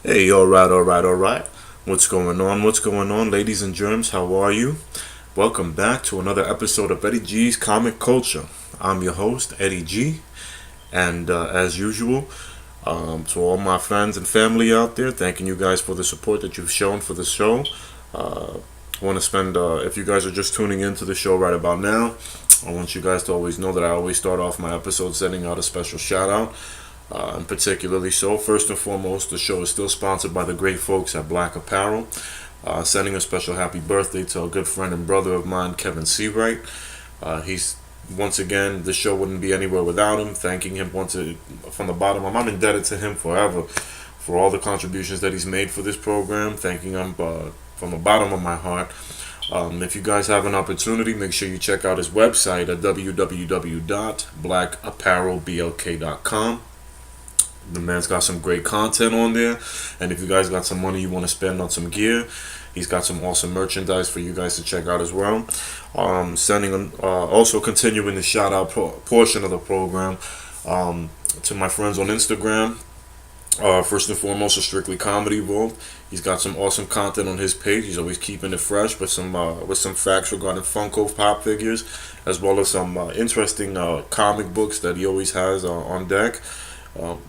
Hey, alright. What's going on? What's going on, ladies and germs? How are you? Welcome back to another episode of Eddie G's Comic Culture. I'm your host, Eddie G, and as usual, to all my friends and family out there, thanking you guys for the support that you've shown for the show. I want to spend, if you guys are just tuning into the show right about now, I want you guys to always know that I always start off my episode sending out a special shout out. And particularly so, first and foremost, the show is still sponsored by the great folks at Black Apparel. Sending a special happy birthday to a good friend and brother of mine, Kevin Seawright. He's once again, the show wouldn't be anywhere without him. Thanking him from the bottom. I'm indebted to him forever for all the contributions that he's made for this program. Thanking him from the bottom of my heart. If you guys have an opportunity, make sure you check out his website at www.blackapparelblk.com. The man's got some great content on there, and if you guys got some money you want to spend on some gear, he's got some awesome merchandise for you guys to check out as well. Also continuing the shout out portion of the program to my friends on Instagram. First and foremost, a Strictly Comedy Vault. He's got some awesome content on his page. He's always keeping it fresh with some facts regarding Funko Pop figures, as well as some interesting comic books that he always has on deck.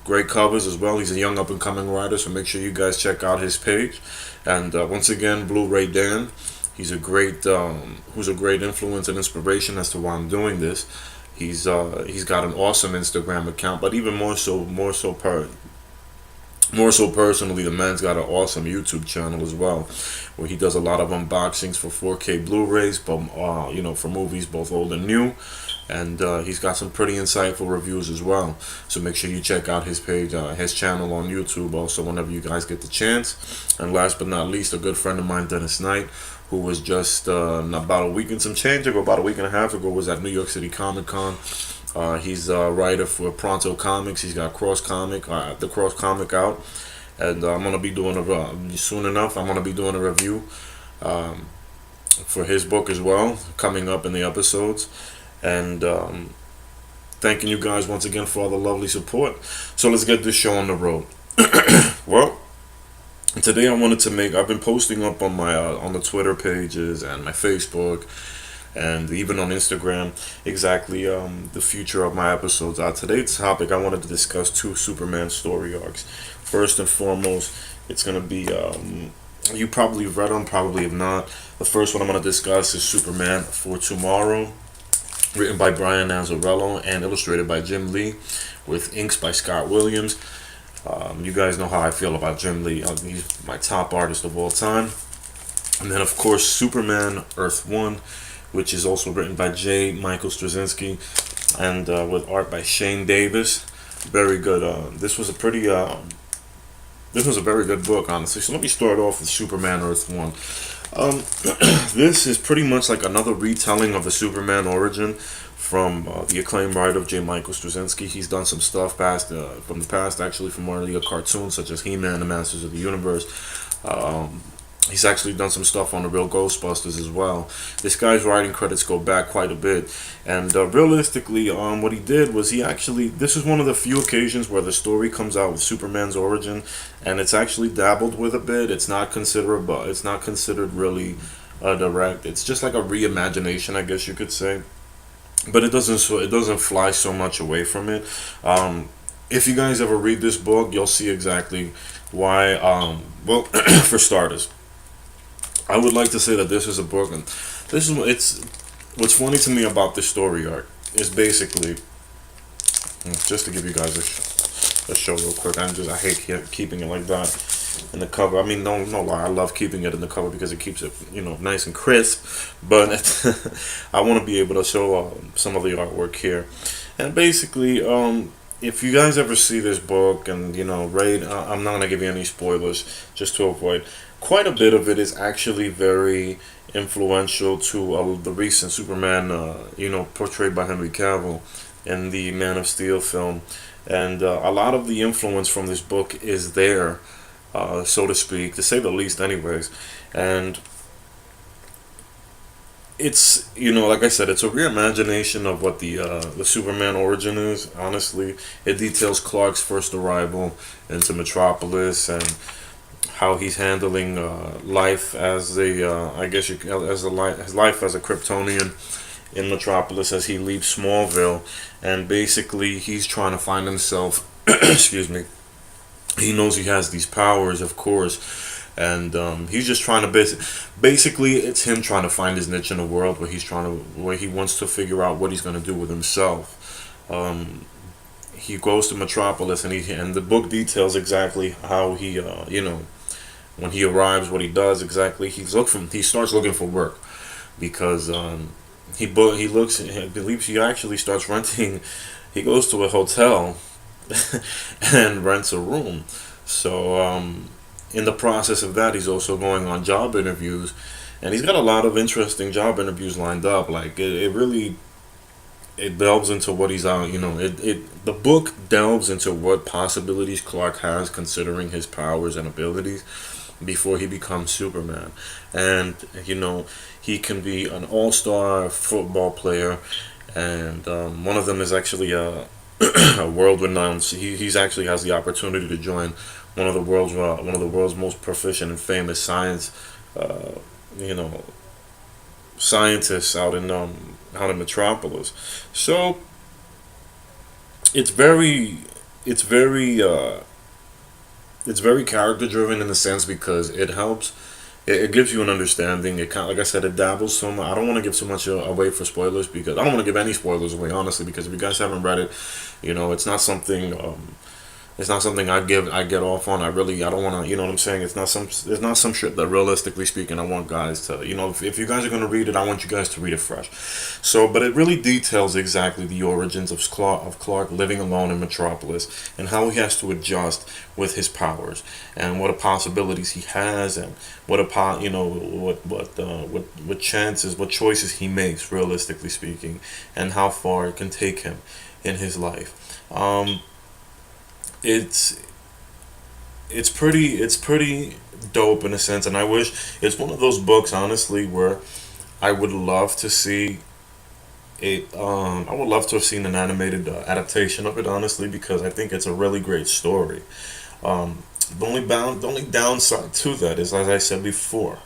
Great covers as well. He's a young up and coming writer, so make sure you guys check out his page. And once again, Blu-ray Dan. He's a great who's a great influence and inspiration as to why I'm doing this. He's got an awesome Instagram account, but even more so personally, the man's got an awesome YouTube channel as well, where he does a lot of unboxings for 4K Blu-rays, but for movies both old and new. And he's got some pretty insightful reviews as well. So make sure you check out his page, his channel on YouTube also whenever you guys get the chance. And last but not least, a good friend of mine, Dennis Knight, who was just about a week and some change ago, about a week and a half ago, was at New York City Comic Con. He's a writer for Pronto Comics. He's got the Cross Comic out. And I'm going to be doing soon enough, I'm going to be doing a review for his book as well, coming up in the episodes. And thanking you guys once again for all the lovely support. So let's get this show on the road. Well, today I've been posting up on my on the Twitter pages and my Facebook and even on Instagram exactly the future of my episodes. Today's topic, I wanted to discuss two Superman story arcs. First and foremost, it's going to be you probably read them, probably have not. The first one I'm going to discuss is Superman for Tomorrow, written by Brian Azzarello and illustrated by Jim Lee, with inks by Scott Williams. You guys know how I feel about Jim Lee. He's my top artist of all time. And then, of course, Superman Earth 1, which is also written by J. Michael Straczynski and with art by Shane Davis. Very good. This was a very good book, honestly. So let me start off with Superman Earth 1. This is pretty much like another retelling of the Superman origin from the acclaimed writer J. Michael Straczynski. He's done some stuff from the past, actually, from earlier cartoons such as He-Man, the Masters of the Universe. He's actually done some stuff on the real Ghostbusters as well. This guy's writing credits go back quite a bit. And realistically, what he did was this is one of the few occasions where the story comes out with Superman's origin, and it's actually dabbled with a bit. It's not considered really direct. It's just like a reimagination, I guess you could say. But it doesn't fly so much away from it. If you guys ever read this book, you'll see exactly why. Well, for starters, I would like to say that this is a book, and what's funny to me about this story arc is basically, just to give you guys a show real quick. I hate keeping it like that in the cover. I mean, no lie, I love keeping it in the cover because it keeps it nice and crisp. But I want to be able to show some of the artwork here, and basically, if you guys ever see this book and read, I'm not gonna give you any spoilers just to avoid. Quite a bit of it is actually very influential to the recent Superman, portrayed by Henry Cavill in the Man of Steel film, and a lot of the influence from this book is there, so to speak, to say the least, anyways. And it's, like I said, it's a reimagination of what the Superman origin is. Honestly, it details Clark's first arrival into Metropolis and how he's handling life as I guess as his life as a Kryptonian in Metropolis as he leaves Smallville, and basically he's trying to find himself. Excuse me. He knows he has these powers, of course, and he's just trying to basically it's him trying to find his niche in the world where he wants to figure out what he's going to do with himself. He goes to Metropolis, and the book details exactly how he when he arrives, what he does exactly. He starts looking for work because he looks he believes he actually starts renting. He goes to a hotel and rents a room. So in the process of that, he's also going on job interviews, and he's got a lot of interesting job interviews lined up. Like it really it delves into what he's out. The book delves into what possibilities Clark has considering his powers and abilities before he becomes Superman, and he can be an all-star football player, and one of them is actually a world renowned. He's actually has the opportunity to join one of the world's most proficient and famous uh, you know scientists out in Metropolis. So it's very it's very uh, it's very character driven in the sense because it gives you an understanding. It kind of, like I said, it dabbles so much. I don't want to give too much away for spoilers because I don't want to give any spoilers away, honestly. Because if you guys haven't read it, it's not something. It's not something I get off on. I don't want to. You know what I'm saying? It's not some shit that realistically speaking I want guys to. If you guys are gonna read it, I want you guys to read it fresh. So, but it really details exactly the origins of Clark living alone in Metropolis and how he has to adjust with his powers and what possibilities he has and what chances, what choices he makes, realistically speaking, and how far it can take him in his life. It's it's pretty dope in a sense, and I wish it's one of those books, honestly, where I would love to see it. I would love to have seen an animated adaptation of it, honestly, because I think it's a really great story. The only downside to that is, as I said before,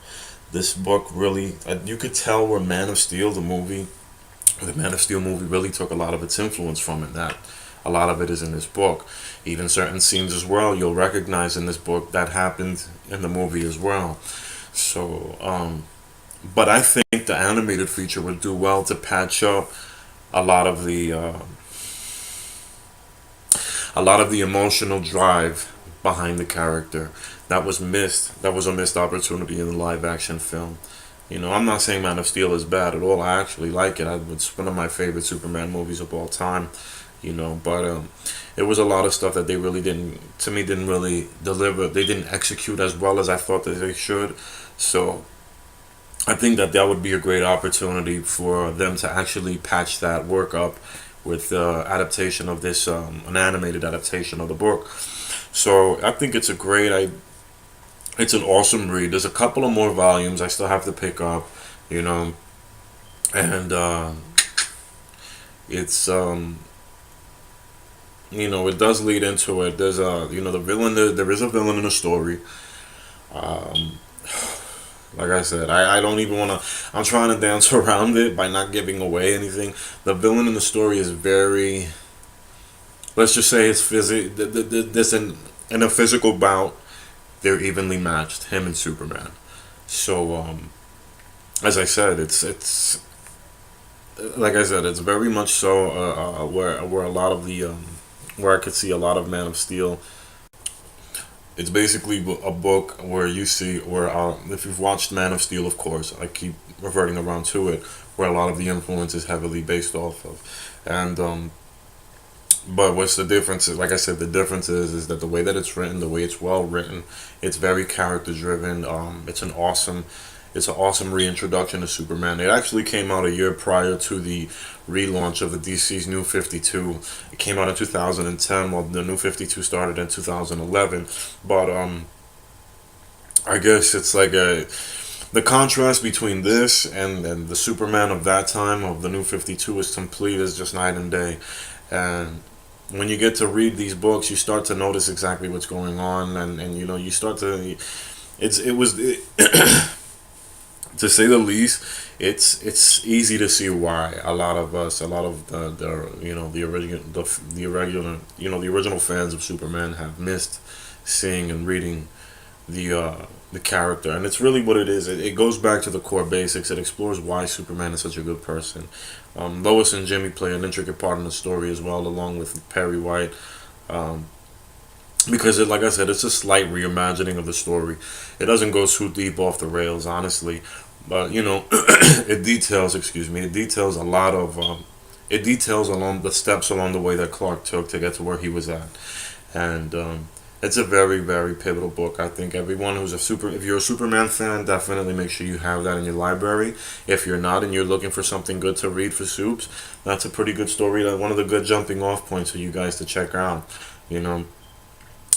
this book really you could tell where the Man of Steel movie really took a lot of its influence from it. That a lot of it is in this book. Even certain scenes as well you'll recognize in this book that happened in the movie as well. So, but I think the animated feature would do well to patch up a lot of the emotional drive behind the character that was missed. That was a missed opportunity in the live action film. I'm not saying Man of Steel is bad at all. I actually like it. It's one of my favorite Superman movies of all time. But it was a lot of stuff that they really didn't really deliver. They didn't execute as well as I thought that they should. So I think that would be a great opportunity for them to actually patch that work up with the adaptation of this, an animated adaptation of the book. So I think it's an awesome read. There's a couple of more volumes I still have to pick up, you know, and it's it does lead into it. There's the villain. There is a villain in the story. Um, like I said, I don't even want to. I'm trying to dance around it by not giving away anything. The villain in the story is very. Let's just say it's This in a physical bout, they're evenly matched. Him and Superman. So as I said, it's like I said, it's very much so where a lot of the where I could see a lot of Man of Steel. It's basically a book where you see where if you've watched Man of Steel, of course, I keep reverting around to it, where a lot of the influence is heavily based off of, and but what's the difference? Like I said, the difference is that the way that it's written, the way it's well written, it's very character driven. It's an awesome reintroduction to Superman. It actually came out a year prior to the relaunch of the DC's New 52. It came out in 2010, while the New 52 started in 2011. But I guess it's like The contrast between this and the Superman of that time, of the New 52, is complete as just night and day. And when you get to read these books, you start to notice exactly what's going on, and you know, you start to, to say the least, it's easy to see why a lot of us, a lot of the you know, the irregular, you know, the original fans of Superman have missed seeing and reading the character. And it's really what it is. It goes back to the core basics. It explores why Superman is such a good person. Lois and Jimmy play an intricate part in the story as well, along with Perry White. Um, because like I said, it's a slight reimagining of the story. It doesn't go too deep off the rails, honestly, but you know, it details. Excuse me. It details a lot of. It details along the steps along the way that Clark took to get to where he was at, and it's a very, very pivotal book. I think everyone who's if you're a Superman fan, definitely make sure you have that in your library. If you're not and you're looking for something good to read for Supes, that's a pretty good story. That one of the good jumping off points for you guys to check out. You know,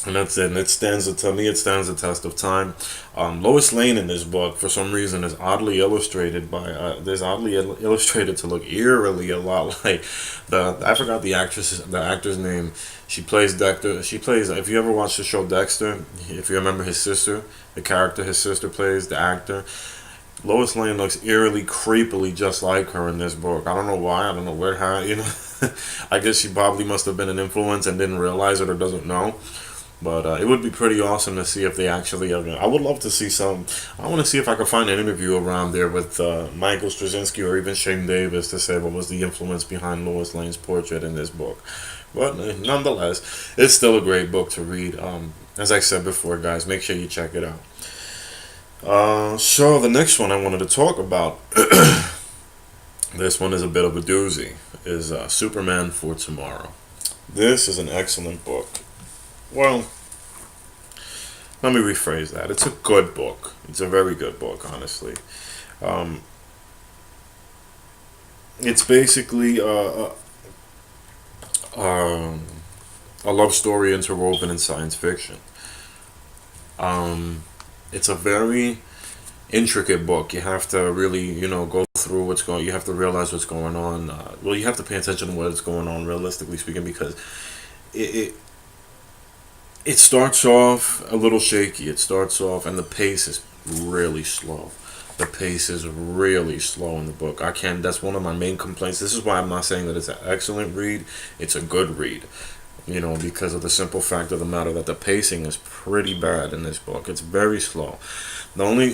and that's it. And it stands to me. It stands the test of time. Lois Lane in this book, for some reason, is oddly illustrated by. Illustrated to look eerily a lot like the. I forgot the actor's name. She plays Dexter. She plays. If you ever watched the show Dexter, if you remember his sister, the character his sister plays, the actor. Lois Lane looks eerily, creepily just like her in this book. I don't know why. I don't know where how. You know, I guess she probably must have been an influence and didn't realize it or doesn't know. But it would be pretty awesome to see if they actually. I would love to see some. I want to see if I can find an interview around there with Michael Straczynski or even Shane Davis to say what was the influence behind Lois Lane's portrait in this book. But nonetheless, it's still a great book to read. As I said before, guys, make sure you check it out. So the next one I wanted to talk about. This one is a bit of a doozy. Is Superman for Tomorrow. This is an excellent book. Well, let me rephrase that. It's a good book. It's a very good book, honestly. Um, it's basically a love story interwoven in science fiction. It's a very intricate book. You have to really, you know, go through what's going. You have to realize what's going on. Well, you have to pay attention to what's going on, realistically speaking, because it it starts off a little shaky. It starts off, and the pace is really slow. The pace is really slow in the book. I can't. That's one of my main complaints. This is why I'm not saying that it's an excellent read. It's a good read. You know, because of the simple fact of the matter that the pacing is pretty bad in this book. It's very slow. The only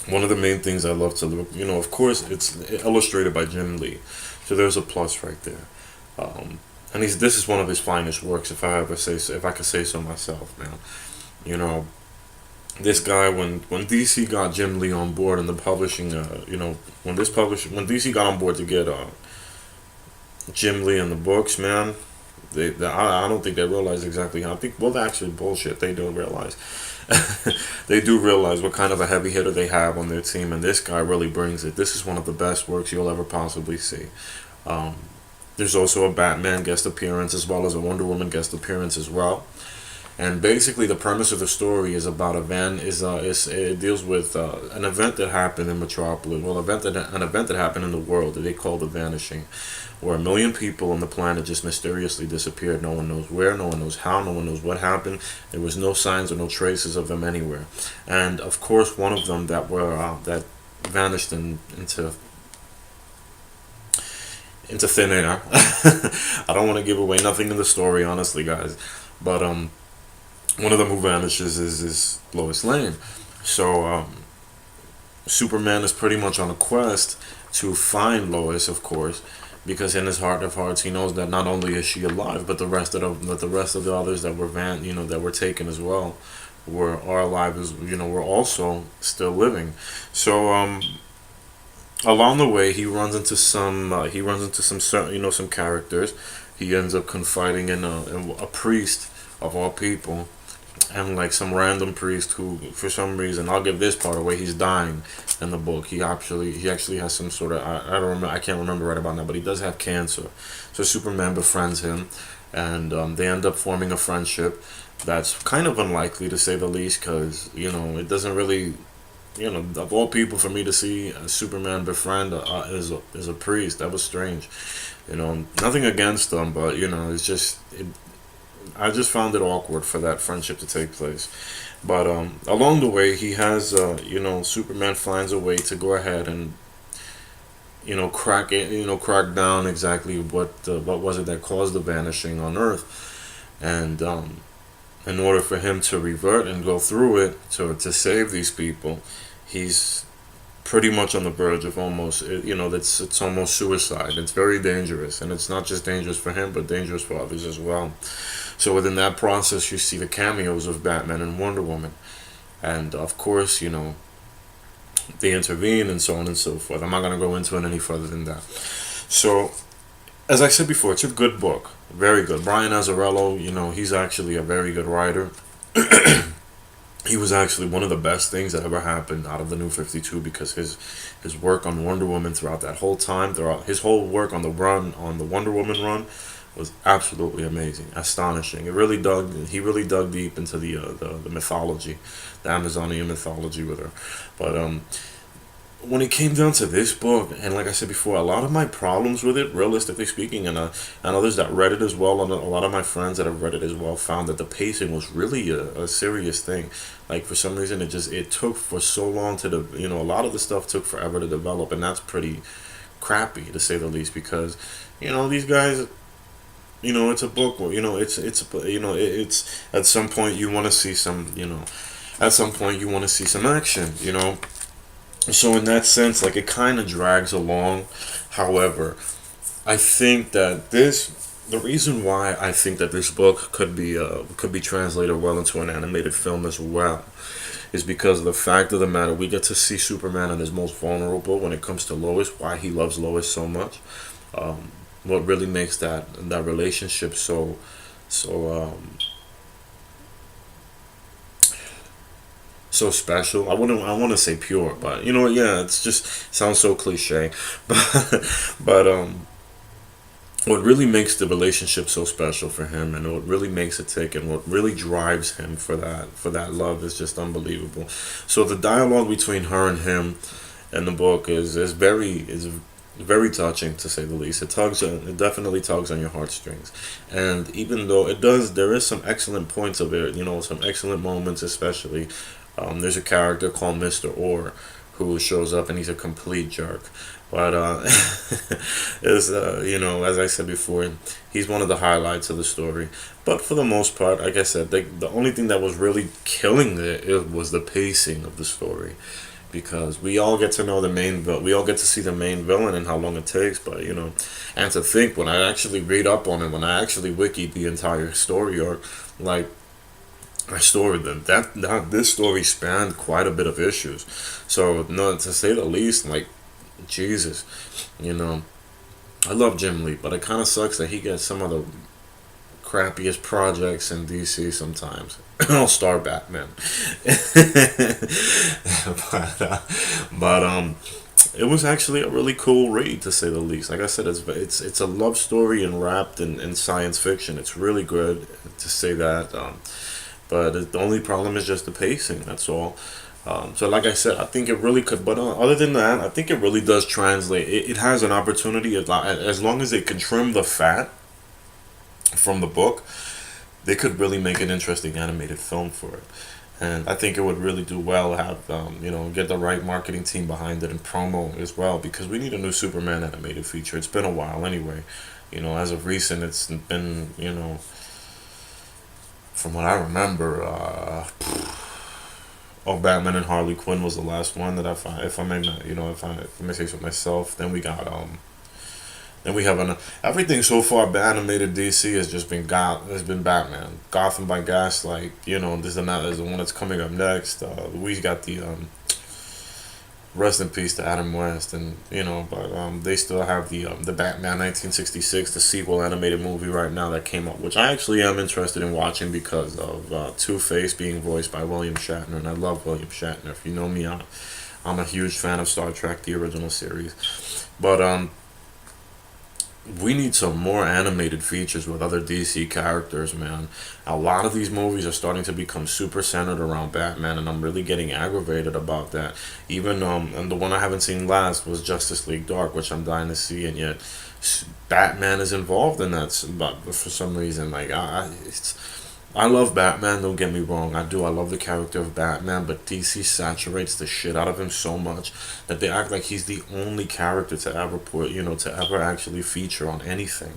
one of the main things I love to look, you know, of course, it's illustrated by Jim Lee, so there's a plus right there. And this is one of his finest works, if I ever say so, if I could say so myself, man. You know, this guy, when DC got Jim Lee on board in the publishing, you know, when DC got on board to get Jim Lee in the books, man, I don't think they realize exactly how. I think, well, actually, bullshit. They do realize. They do realize what kind of a heavy hitter they have on their team, and this guy really brings it. This is one of the best works you'll ever possibly see. Um, there's also a Batman guest appearance as well as a Wonder Woman guest appearance as well. And basically, the premise of the story is about it deals with an event that happened in Metropolis. Well, an event that happened in the world that they call the Vanishing, where 1 million people on the planet just mysteriously disappeared. No one knows where, no one knows how, no one knows what happened. There was no signs or no traces of them anywhere. And of course, one of them that vanished into thin air. I don't want to give away nothing in the story, honestly, guys. But one of them who vanishes is Lois Lane. So Superman is pretty much on a quest to find Lois, of course, because in his heart of hearts he knows that not only is she alive, but the rest of the others that were taken as well are alive, as were also still living. So along the way he runs into some characters. He ends up confiding in a priest of all people, and like some random priest who, for some reason, I'll give this part away, he's dying in the book. He actually has some sort of, I can't remember right about now, but he does have cancer. So Superman befriends him, and they end up forming a friendship that's kind of unlikely, to say the least, because it doesn't really of all people, for me to see Superman befriend is a priest. That was strange. Nothing against them, but it's just I just found it awkward for that friendship to take place. But along the way, he has Superman finds a way to go ahead and crack it, crack down exactly what was it that caused the vanishing on Earth, and in order for him to revert and go through it to save these people, he's pretty much on the verge of almost that's it's almost suicide. It's very dangerous, and it's not just dangerous for him, but dangerous for others as well. So within that process, you see the cameos of Batman and Wonder Woman, and of course, they intervene and so on and so forth. I'm not going to go into it any further than that. So, as I said before, it's a good book, very good. Brian Azzarello, he's actually a very good writer. He was actually one of the best things that ever happened out of the New 52, because his work on Wonder Woman throughout that whole time, throughout his whole work on the Wonder Woman run, was absolutely amazing, astonishing. He really dug deep into the mythology, the Amazonian mythology with her. But when it came down to this book, and like I said before, a lot of my problems with it, realistically speaking, and others that read it as well, and a lot of my friends that have read it as well, found that the pacing was really a serious thing. Like, for some reason, it took for so long a lot of the stuff took forever to develop, and that's pretty crappy, to say the least, because these guys. It's a book. It's at some point you want to see some. At some point you want to see some action. So in that sense, like, it kind of drags along. However, I think that the reason why I think that this book could be translated well into an animated film as well, is because of the fact of the matter, we get to see Superman at his most vulnerable when it comes to Lois. Why he loves Lois so much. What really makes that relationship so special. I want to say pure, but yeah, it's just sounds so cliche. But what really makes the relationship so special for him, and what really makes it tick, and what really drives him for that love is just unbelievable. So the dialogue between her and him in the book is very touching, to say the least. It definitely tugs on your heartstrings, and even though there is some excellent points of it, some excellent moments, especially. There's a character called Mr. Orr who shows up, and he's a complete jerk, but as I said before, he's one of the highlights of the story. But for the most part, like I said, the only thing that was really killing it was the pacing of the story, because we all get to know we all get to see the main villain and how long it takes. But and to think, when I actually read up on it, when I actually wikied the entire story arc, like, this story spanned quite a bit of issues. So, no, to say the least, like, Jesus, I love Jim Lee, but it kind of sucks that he gets some of the crappiest projects in DC sometimes. All-Star Batman. but it was actually a really cool read, to say the least. Like I said, it's a love story and wrapped in science fiction. It's really good, to say that. But the only problem is just the pacing. That's all. So like I said, I think it really could. But other than that, I think it really does translate. It has an opportunity, as long as they can trim the fat from the book, they could really make an interesting animated film for it. And I think it would really do well have get the right marketing team behind it and promo as well, because we need a new Superman animated feature. It's been a while anyway. As of recent, it's been from what I remember, Batman and Harley Quinn was the last one that I find. If I may not, if I may say so myself, then we got then we have everything so far. Animated DC has been Batman, Gotham by Gaslight. This is the one that's coming up next. We got the rest in peace to Adam West, and but they still have the Batman 1966, the sequel animated movie right now that came up, which I actually am interested in watching because of Two-Face being voiced by William Shatner, and I love William Shatner. If you know me, I'm a huge fan of Star Trek, the original series, but we need some more animated features with other DC characters, man. A lot of these movies are starting to become super centered around Batman, and I'm really getting aggravated about that. Even and the one I haven't seen last was Justice League Dark, which I'm dying to see, and yet Batman is involved in that but for some reason. Like I love Batman, don't get me wrong. I do. I love the character of Batman, but DC saturates the shit out of him so much that they act like he's the only character to ever to ever actually feature on anything.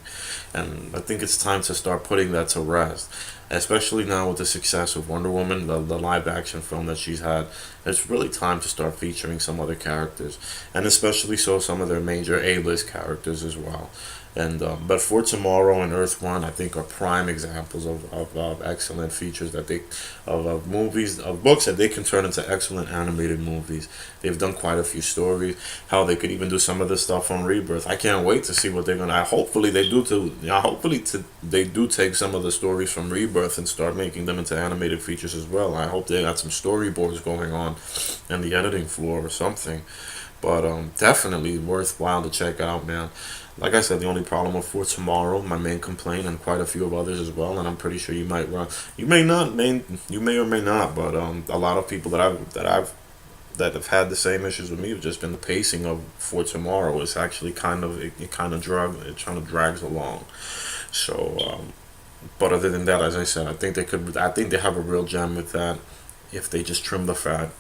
And I think it's time to start putting that to rest. Especially now with the success of Wonder Woman, the live action film that she's had, it's really time to start featuring some other characters. And especially so some of their major A-list characters as well. And but For Tomorrow and Earth One, I think, are prime examples of excellent features that they of movies of books that they can turn into excellent animated movies. They've done quite a few stories. How they could even do some of this stuff on Rebirth. I can't wait to see what they're gonna. Hopefully they do to. They do take some of the stories from Rebirth and start making them into animated features as well. I hope they got some storyboards going on, in the editing floor or something. But definitely worthwhile to check out, man. Like I said, the only problem with For Tomorrow, my main complaint, and quite a few of others as well, and I'm pretty sure you might run, you may not, you may or may not, but a lot of people that have had the same issues with me have just been the pacing of For Tomorrow. It's actually it kind of drags along. So, but other than that, as I said, I think they have a real gem with that if they just trim the fat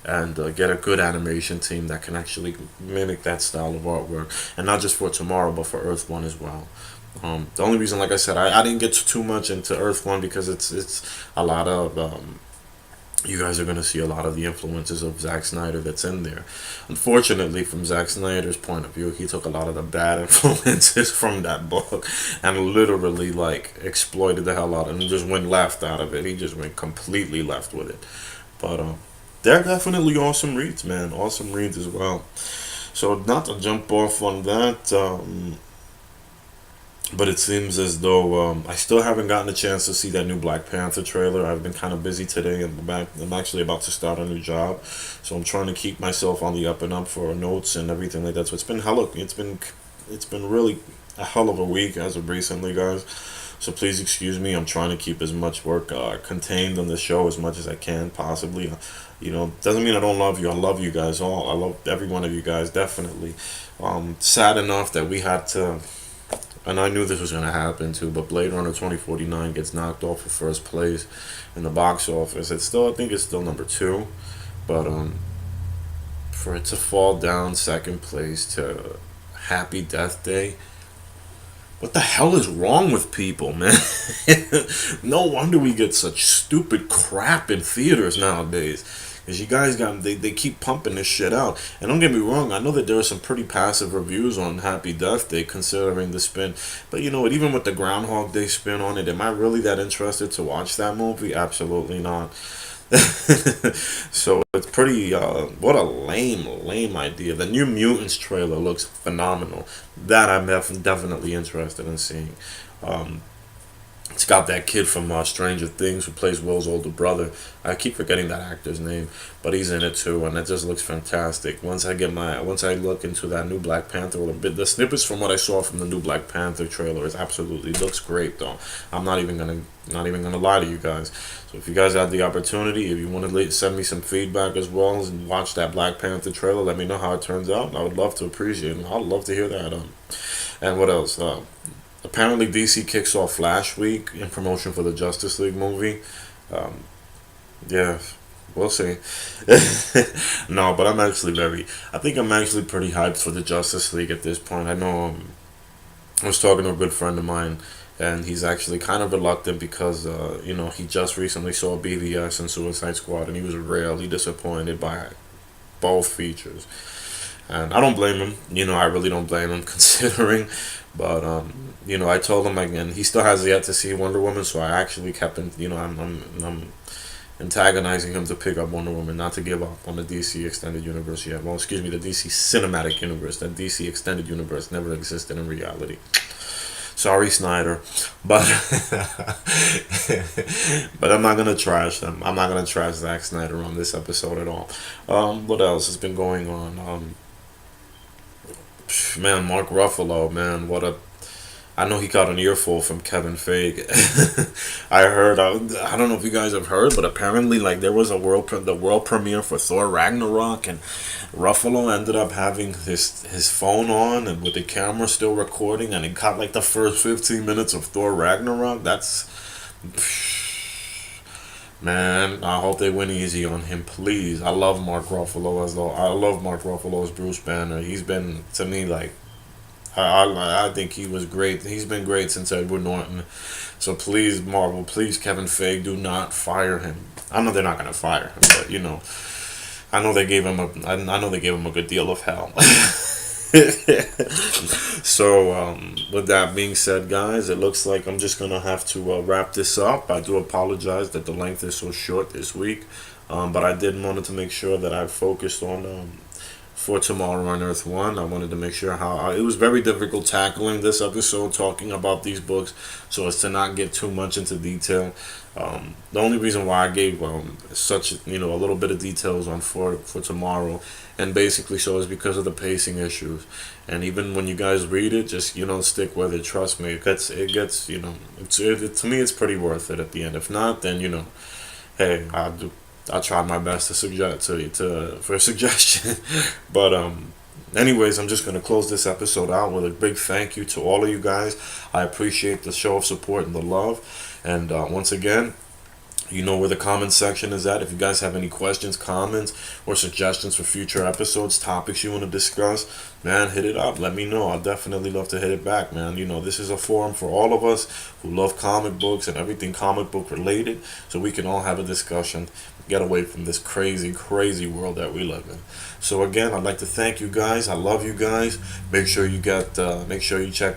and get a good animation team that can actually mimic that style of artwork, and not just For Tomorrow, but for Earth One as well. The only reason, like I said, I didn't get too much into Earth One because it's a lot of you guys are going to see a lot of the influences of Zack Snyder that's in there. Unfortunately, from Zack Snyder's point of view, he took a lot of the bad influences from that book and literally like exploited the hell out of it and just went left out of it. He just went completely left with it. But they're definitely awesome reads, man. Awesome reads as well. So not to jump off on that, but it seems as though I still haven't gotten a chance to see that new Black Panther trailer. I've been kind of busy today, and I'm actually about to start a new job, so I'm trying to keep myself on the up and up for notes and everything like that. So it's been really a hell of a week as of recently, guys. So please excuse me. I'm trying to keep as much work contained on the show as much as I can possibly. Doesn't mean I don't love you. I love you guys all. I love every one of you guys, definitely. Sad enough that we had to, and I knew this was going to happen too, but Blade Runner 2049 gets knocked off of first place in the box office. I think it's still number two, but for it to fall down second place to Happy Death Day, what the hell is wrong with people, man? No wonder we get such stupid crap in theaters nowadays. Because you guys they keep pumping this shit out. And don't get me wrong, I know that there are some pretty passive reviews on Happy Death Day considering the spin. But you know what, even with the Groundhog Day spin on it, am I really that interested to watch that movie? Absolutely not. So it's pretty what a lame idea. The New Mutants trailer looks phenomenal. That I'm definitely interested in seeing. um, it's got that kid from Stranger Things who plays Will's older brother. I keep forgetting that actor's name, but he's in it too, and it just looks fantastic. Once I look into that new Black Panther, the snippets from what I saw from the new Black Panther trailer is absolutely looks great. Though I'm not even gonna lie to you guys. So if you guys have the opportunity, if you want to send me some feedback as well and watch that Black Panther trailer, let me know how it turns out. I would love to appreciate it. I'd love to hear that. And what else? Apparently, DC kicks off Flash Week in promotion for the Justice League movie. Um, yeah, we'll see. No, but I think I'm actually pretty hyped for the Justice League at this point. I know I was talking to a good friend of mine, and he's actually kind of reluctant because, he just recently saw BVS and Suicide Squad, and he was really disappointed by both features. And I don't blame him. I really don't blame him considering. But I told him again. He still has yet to see Wonder Woman, so I actually kept him. I'm antagonizing him to pick up Wonder Woman, not to give up on the DC Extended Universe yet. Well, excuse me, the DC Cinematic Universe. That DC Extended Universe never existed in reality. Sorry, Snyder, but but I'm not gonna trash them. I'm not gonna trash Zack Snyder on this episode at all. What else has been going on? Man, Mark Ruffalo, man, I know he got an earful from Kevin Feige. I heard. I don't know if you guys have heard, but apparently, like there was the world premiere for Thor Ragnarok, and Ruffalo ended up having his phone on and with the camera still recording, and he caught like the first 15 minutes of Thor Ragnarok. That's man. I hope they went easy on him, please. I love Mark Ruffalo as though I love Mark Ruffalo as Bruce Banner. He's been to me like I think he was great. He's been great since Edward Norton. So please, Marvel, please, Kevin Feige, do not fire him. I know they're not gonna fire him, but you know, I know they gave him I know they gave him a good deal of hell. So with that being said, guys, it looks like I'm just gonna have to wrap this up. I do apologize that the length is so short this week, but I did wanted to make sure that I focused on for Tomorrow on Earth 1. I wanted to make sure how it was very difficult tackling this episode, talking about these books, so as to not get too much into detail. The only reason why I gave such a little bit of details on for Tomorrow, and basically so, is because of the pacing issues. And even when you guys read it, just stick with it. Trust me, it gets to me it's pretty worth it at the end. If not, then hey, I tried my best to suggest for a suggestion. But anyways, I'm just gonna close this episode out with a big thank you to all of you guys. I appreciate the show of support and the love. And once again, you know where the comment section is at. If you guys have any questions, comments, or suggestions for future episodes, topics you want to discuss, man, hit it up. Let me know. I'll definitely love to hit it back, man. This is a forum for all of us who love comic books and everything comic book related, so we can all have a discussion, get away from this crazy, crazy world that we live in. So again, I'd like to thank you guys. I love you guys. Make sure you check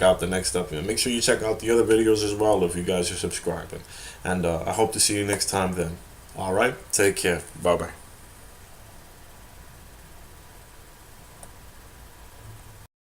out the next up, and make sure you check out the other videos as well if you guys are subscribing. And I hope to see you next time then. All right, take care. Bye bye.